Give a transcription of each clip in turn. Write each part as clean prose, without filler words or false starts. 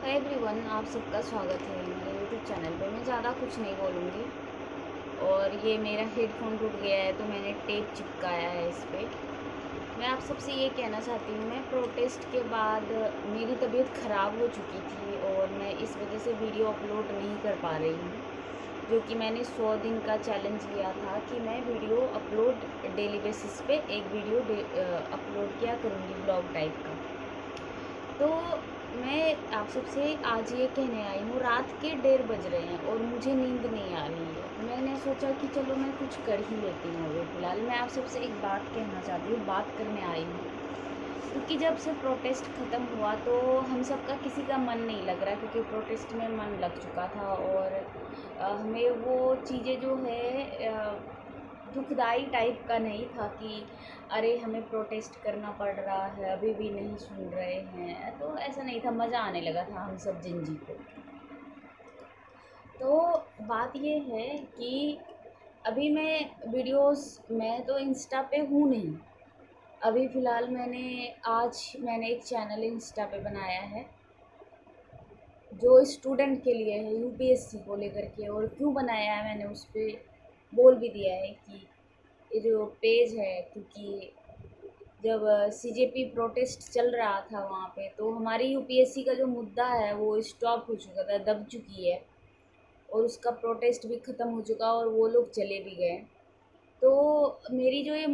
Everyone, आप सबका स्वागत है मेरे यूट्यूब चैनल पे। मैं ज़्यादा कुछ नहीं बोलूँगी। और ये मेरा हेडफोन टूट गया है तो मैंने टेप चिपकाया है इस पे। मैं आप सबसे ये कहना चाहती हूँ, मैं प्रोटेस्ट के बाद मेरी तबीयत ख़राब हो चुकी थी और मैं इस वजह से वीडियो अपलोड नहीं कर पा रही हूँ, जो कि मैंने 100 दिन का चैलेंज लिया था कि मैं वीडियो अपलोड डेली बेसिस पे एक वीडियो अपलोड किया करूँगी, ब्लॉग टाइप का। तो मैं आप सबसे आज ये कहने आई हूँ, रात के 1:30 बज रहे हैं और मुझे नींद नहीं आ रही है। मैंने सोचा कि चलो मैं कुछ कर ही लेती हूँ। अभी फ़िलहाल मैं आप सबसे एक बात कहना चाहती हूँ, बात करने आई हूँ, क्योंकि जब से प्रोटेस्ट ख़त्म हुआ तो हम सबका किसी का मन नहीं लग रहा, क्योंकि प्रोटेस्ट में मन लग चुका था। और हमें वो चीज़ें जो है दुखदाई टाइप का नहीं था कि अरे हमें प्रोटेस्ट करना पड़ रहा है, अभी भी नहीं सुन रहे हैं, तो ऐसा नहीं था। मज़ा आने लगा था हम सब जिंजी को। तो बात ये है कि अभी मैं तो इंस्टा पे हूँ नहीं। अभी फ़िलहाल मैंने एक चैनल इंस्टा पे बनाया है जो स्टूडेंट के लिए है, यूपीएससी को लेकर के। और क्यों बनाया है मैंने उस पर बोल भी दिया है कि ये जो पेज है, क्योंकि जब सीजेपी प्रोटेस्ट चल रहा था वहाँ पे, तो हमारी यूपीएससी का जो मुद्दा है वो स्टॉप हो चुका था, दब चुकी है। और उसका प्रोटेस्ट भी ख़त्म हो चुका और वो लोग चले भी गए। तो मेरी जो ये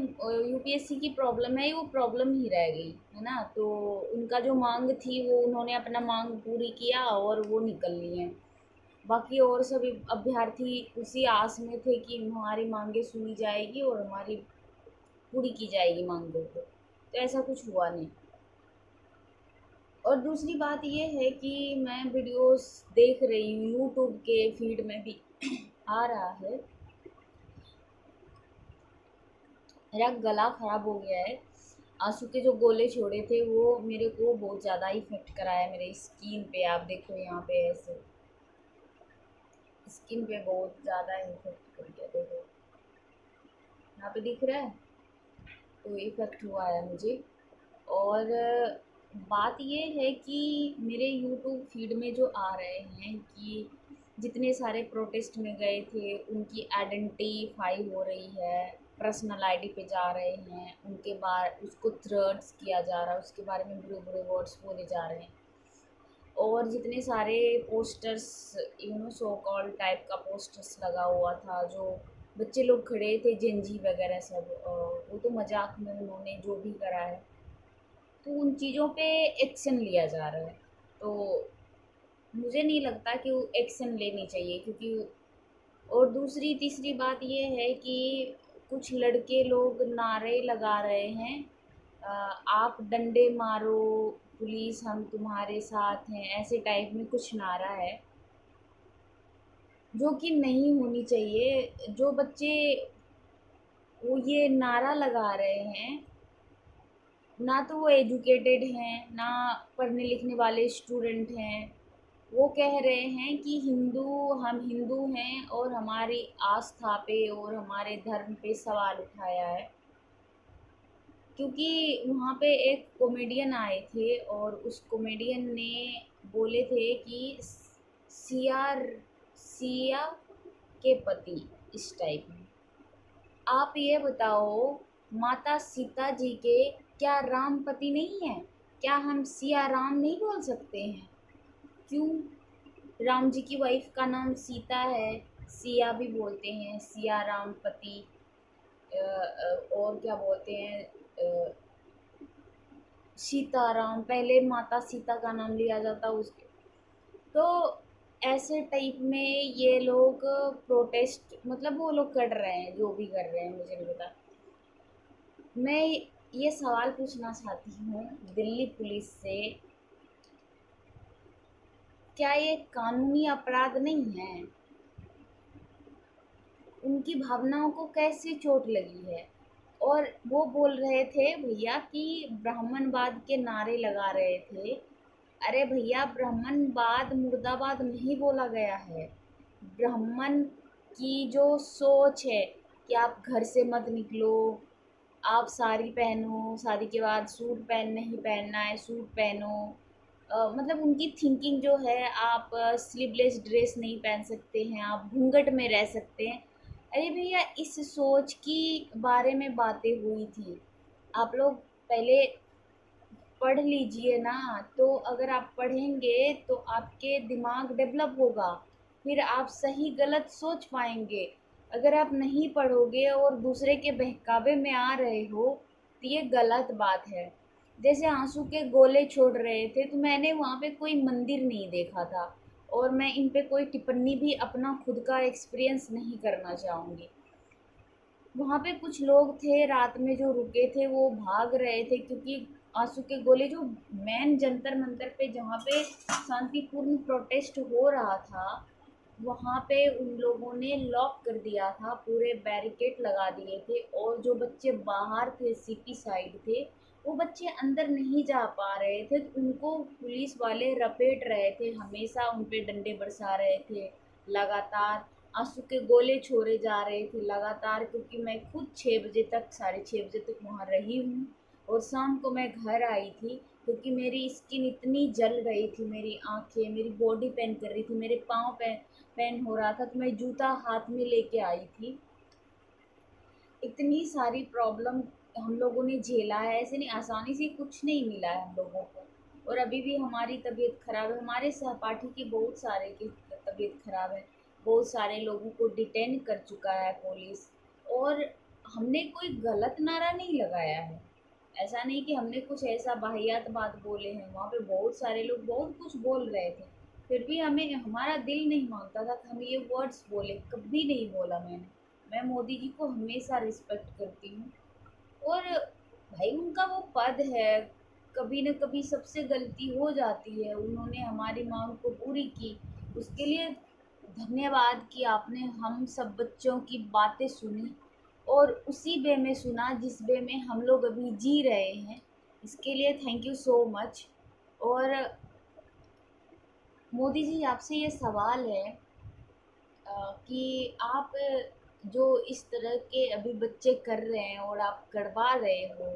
यूपीएससी की प्रॉब्लम है, वो प्रॉब्लम ही रह गई है ना। तो उनका जो मांग थी वो उन्होंने अपना मांग पूरी किया और वो निकल ली हैं। बाकी और सभी अभ्यर्थी उसी आस में थे कि हमारी मांगें सुनी जाएगी और हमारी पूरी की जाएगी मांगों को। तो ऐसा कुछ हुआ नहीं। और दूसरी बात ये है कि मैं वीडियोस देख रही हूँ, यूट्यूब के फीड में भी आ रहा है। मेरा गला ख़राब हो गया है। आंसू के जो गोले छोड़े थे वो मेरे को बहुत ज़्यादा इफ़ेक्ट कराया मेरे स्किन पे। आप देखो यहाँ पे ऐसे स्किन पे बहुत ज़्यादा इफ़ेक्ट कर गया, देखो यहाँ पे दिख रहा है, तो इफ़ेक्ट हुआ है मुझे। और बात ये है कि मेरे यूट्यूब फीड में जो आ रहे हैं कि जितने सारे प्रोटेस्ट में गए थे उनकी आइडेंटिफाई हो रही है, पर्सनल आईडी पे जा रहे हैं, उनके बाद उसको थ्रेड्स किया जा रहा है, उसके बारे में बुरे बुरे वर्ड्स बोले जा रहे हैं। और जितने सारे पोस्टर्स, सो कॉल टाइप का पोस्टर्स लगा हुआ था, जो बच्चे लोग खड़े थे जेंजी वगैरह सब, वो तो मजाक में उन्होंने जो भी करा है, तो उन चीज़ों पे एक्शन लिया जा रहा है। तो मुझे नहीं लगता कि वो एक्शन लेनी चाहिए, क्योंकि और दूसरी तीसरी बात ये है कि कुछ लड़के लोग नारे लगा रहे हैं, अ, आप डंडे मारो, पुलिस हम तुम्हारे साथ हैं, ऐसे टाइप में कुछ नारा है, जो कि नहीं होनी चाहिए। जो बच्चे वो ये नारा लगा रहे हैं, ना तो वो एजुकेटेड हैं, ना पढ़ने लिखने वाले स्टूडेंट हैं। वो कह रहे हैं कि हम हिंदू हैं और हमारी आस्था पे और हमारे धर्म पे सवाल उठाया है। क्योंकि वहाँ पे एक कॉमेडियन आए थे और उस कॉमेडियन ने बोले थे कि सिया सिया के पति, इस टाइप में। आप ये बताओ, माता सीता जी के क्या राम पति नहीं है? क्या हम सिया राम नहीं बोल सकते हैं? क्यों? राम जी की वाइफ का नाम सीता है, सिया भी बोलते हैं, सिया राम पति। और क्या बोलते हैं, सीताराम। पहले माता सीता का नाम लिया जाता उसके। तो ऐसे टाइप में ये लोग प्रोटेस्ट, मतलब वो लोग कर रहे हैं, जो भी कर रहे हैं मुझे नहीं पता। मैं ये सवाल पूछना चाहती हूँ दिल्ली पुलिस से, क्या ये कानूनी अपराध नहीं है? उनकी भावनाओं को कैसे चोट लगी है? और वो बोल रहे थे भैया कि ब्राह्मणवाद के नारे लगा रहे थे। अरे भैया, ब्राह्मणवाद मुर्दाबाद नहीं बोला गया है। ब्राह्मण की जो सोच है कि आप घर से मत निकलो, आप साड़ी पहनो, शादी के बाद सूट नहीं पहनना है, सूट पहनो, मतलब उनकी थिंकिंग जो है, आप स्लीवलेस ड्रेस नहीं पहन सकते हैं, आप घूंघट में रह सकते हैं। अरे भैया, इस सोच की बारे में बातें हुई थी। आप लोग पहले पढ़ लीजिए ना। तो अगर आप पढ़ेंगे तो आपके दिमाग डेवलप होगा, फिर आप सही गलत सोच पाएंगे। अगर आप नहीं पढ़ोगे और दूसरे के बहकावे में आ रहे हो तो ये गलत बात है। जैसे आंसू के गोले छोड़ रहे थे, तो मैंने वहाँ पे कोई मंदिर नहीं देखा था, और मैं इन पे कोई टिप्पणी भी अपना खुद का एक्सपीरियंस नहीं करना चाहूँगी। वहाँ पे कुछ लोग थे रात में जो रुके थे, वो भाग रहे थे क्योंकि आंसू के गोले जो मेन जंतर मंतर पे जहाँ पे शांतिपूर्ण प्रोटेस्ट हो रहा था, वहाँ पे उन लोगों ने लॉक कर दिया था, पूरे बैरिकेड लगा दिए थे। और जो बच्चे बाहर थे, सिटी साइड थे, वो बच्चे अंदर नहीं जा पा रहे थे, तो उनको पुलिस वाले रपेट रहे थे, हमेशा उन पे डंडे बरसा रहे थे लगातार। आंसू के गोले छोड़े जा रहे थे लगातार, क्योंकि मैं खुद 6 बजे तक, 6:30 बजे तक वहाँ रही हूँ। और शाम को मैं घर आई थी, क्योंकि मेरी स्किन इतनी जल रही थी, मेरी आंखें, मेरी बॉडी पेन कर रही थी, मेरे पाँव पेन हो रहा था, तो मैं जूता हाथ में लेके आई थी। इतनी सारी प्रॉब्लम हम लोगों ने झेला है, ऐसे नहीं, आसानी से कुछ नहीं मिला है हम लोगों को। और अभी भी हमारी तबीयत खराब है, हमारे सहपाठी की बहुत सारे की तबीयत खराब है, बहुत सारे लोगों को डिटेन कर चुका है पुलिस। और हमने कोई गलत नारा नहीं लगाया है, ऐसा नहीं कि हमने कुछ ऐसा वाहियात बात बोले हैं। वहाँ पे बहुत सारे लोग बहुत कुछ बोल रहे थे, फिर भी हमें, हमारा दिल नहीं मानता था कि हम ये वर्ड्स बोले, कभी नहीं बोला मैंने। मैं मोदी जी को हमेशा रिस्पेक्ट करती हूँ। और भाई, उनका वो पद है, कभी न कभी सबसे गलती हो जाती है। उन्होंने हमारी मांग को पूरी की, उसके लिए धन्यवाद कि आपने हम सब बच्चों की बातें सुनी, और उसी वे में सुना जिस वे में हम लोग अभी जी रहे हैं। इसके लिए थैंक यू सो मच। और मोदी जी, आपसे ये सवाल है कि आप जो इस तरह के अभी बच्चे कर रहे हैं और आप करवा रहे हो,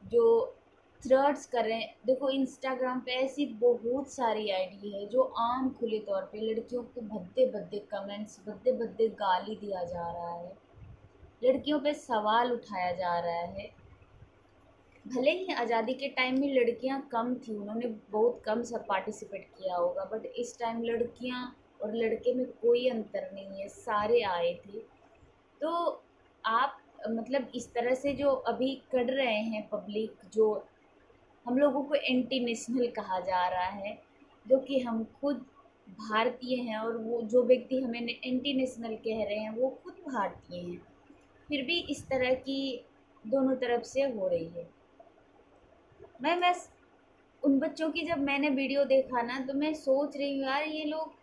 जो थ्रेड्स कर रहे हैं, देखो इंस्टाग्राम पे ऐसी बहुत सारी आईडी है जो आम खुले तौर पे लड़कियों को भद्दे भद्दे कमेंट्स, भद्दे भद्दे गाली दिया जा रहा है, लड़कियों पे सवाल उठाया जा रहा है। भले ही आज़ादी के टाइम में लड़कियां कम थी, उन्होंने बहुत कम सब पार्टिसिपेट किया होगा, बट इस टाइम लड़कियां और लड़के में कोई अंतर नहीं है, सारे आए थे। तो आप मतलब इस तरह से जो अभी कर रहे हैं पब्लिक, जो हम लोगों को एंटी नेशनल कहा जा रहा है, जो कि हम खुद भारतीय हैं, और वो जो व्यक्ति हमें एंटी नेशनल कह रहे हैं वो खुद भारतीय हैं, फिर भी इस तरह की दोनों तरफ से हो रही है। मैं बस उन बच्चों की, जब मैंने वीडियो देखा ना, तो मैं सोच रही हूँ यार, ये लोग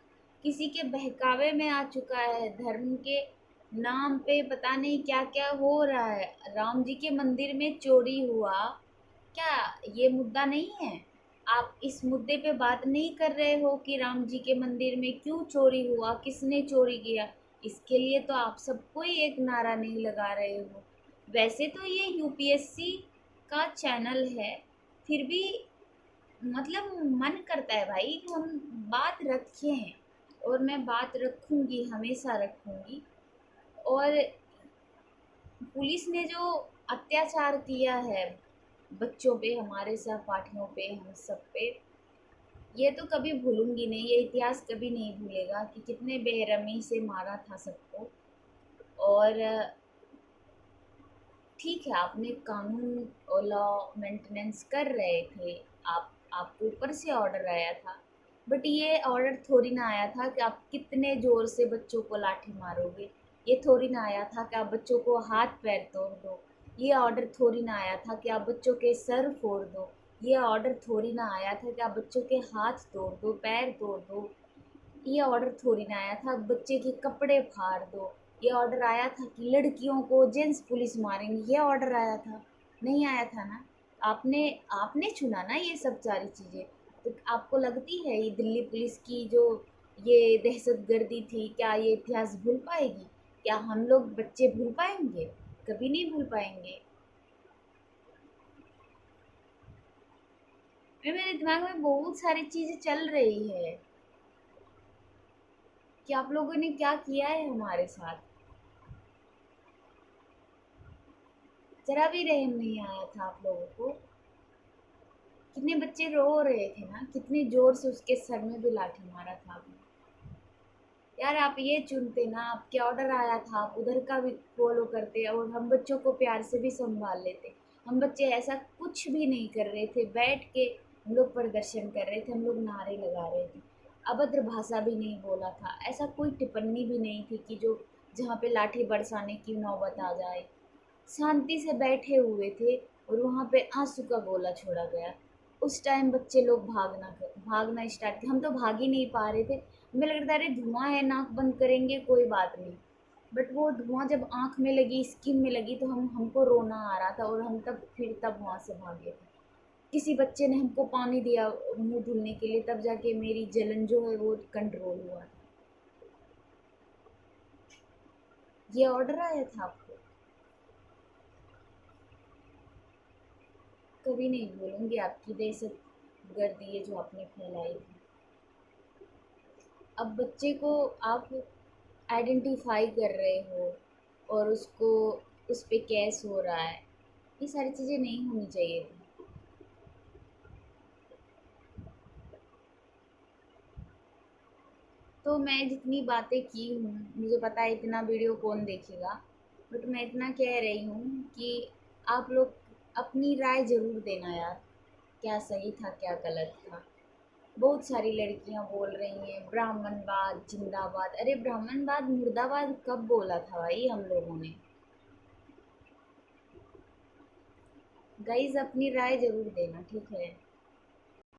किसी के बहकावे में आ चुका है, धर्म के नाम पे पता नहीं क्या क्या हो रहा है। राम जी के मंदिर में चोरी हुआ, क्या ये मुद्दा नहीं है? आप इस मुद्दे पे बात नहीं कर रहे हो कि राम जी के मंदिर में क्यों चोरी हुआ, किसने चोरी किया। इसके लिए तो आप सबको ही एक नारा नहीं लगा रहे हो। वैसे तो ये यूपीएससी का चैनल है, फिर भी मतलब मन करता है भाई कि हम बात रखें, और मैं बात रखूंगी, हमेशा रखूंगी। और पुलिस ने जो अत्याचार किया है बच्चों पे, हमारे सहपाठियों पे, हम सब पे, ये तो कभी भूलूंगी नहीं, ये इतिहास कभी नहीं भूलेगा कि कितने बेरहमी से मारा था सबको। और ठीक है, आपने कानून और लॉ मेंटेनेंस कर रहे थे, आपके ऊपर से ऑर्डर आया था, बट ये ऑर्डर थोड़ी ना आया था कि आप कितने ज़ोर से बच्चों को लाठी मारोगे। ये थोड़ी ना आया था कि आप बच्चों को हाथ पैर तोड़ दो। ये ऑर्डर थोड़ी ना आया था कि आप बच्चों के सर फोड़ दो। ये ऑर्डर थोड़ी ना आया था कि आप बच्चों के हाथ तोड़ दो, पैर तोड़ दो। ये ऑर्डर थोड़ी ना आया था बच्चे के कपड़े फाड़ दो। ये ऑर्डर आया था कि लड़कियों को जेंट्स पुलिस मारेंगे, ये ऑर्डर आया था? नहीं आया था ना। आपने आपने चुना ना ये सब सारी चीज़ें। तो आपको लगती है ये दिल्ली पुलिस की जो ये दहशतगर्दी थी, क्या ये इतिहास भूल पाएगी? क्या हम लोग बच्चे भूल पाएंगे? कभी नहीं भूल पाएंगे। मेरे दिमाग में बहुत सारी चीज़ें चल रही है कि आप लोगों ने क्या किया है हमारे साथ। ज़रा भी रहम नहीं आया था आप लोगों को। कितने बच्चे रो रहे थे ना, कितनी ज़ोर से उसके सर में भी लाठी मारा था आपने। यार आप ये चुनते ना, आपके ऑर्डर आया था, आप उधर का भी फ़ॉलो करते और हम बच्चों को प्यार से भी सँभाल लेते। हम बच्चे ऐसा कुछ भी नहीं कर रहे थे, बैठ के हम लोग प्रदर्शन कर रहे थे, हम लोग नारे लगा रहे थे। अभद्र भाषा भी नहीं बोला था, ऐसा कोई टिप्पणी भी नहीं थी कि जो जहाँ पे लाठी बरसाने की नौबत आ जाए। शांति से बैठे हुए थे और वहाँ पे आँसू का गोला छोड़ा गया। उस टाइम बच्चे लोग भागना स्टार्ट किया। हम तो भाग ही नहीं पा रहे थे। हमें लग रहा था अरे धुआँ है, नाक बंद करेंगे कोई बात नहीं। बट वो धुआँ जब आँख में लगी, स्किन में लगी तो हमको रोना आ रहा था और हम तब वहाँ से भागे थे। किसी बच्चे ने हमको पानी दिया मुँह धुलने के लिए, तब जाके मेरी जलन जो है वो कंट्रोल हुआ। ये ऑर्डर आया था आपको? कभी नहीं भूलूंगी आपकी दहशतगर्दी ये जो आपने फैलाई थी। अब बच्चे को आप आइडेंटिफाई कर रहे हो और उसको उस पे केस हो रहा है, ये सारी चीज़ें नहीं होनी चाहिए थी। तो मैं जितनी बातें की हूँ, मुझे पता है इतना वीडियो कौन देखेगा, बट मैं इतना कह रही हूँ कि आप लोग अपनी राय ज़रूर देना यार, क्या सही था क्या गलत था। बहुत सारी लड़कियां बोल रही हैं ब्राह्मणवाद जिंदाबाद। अरे ब्राह्मणवाद मुर्दाबाद कब बोला था भाई हम लोगों ने? गाइज अपनी राय जरूर देना, ठीक है।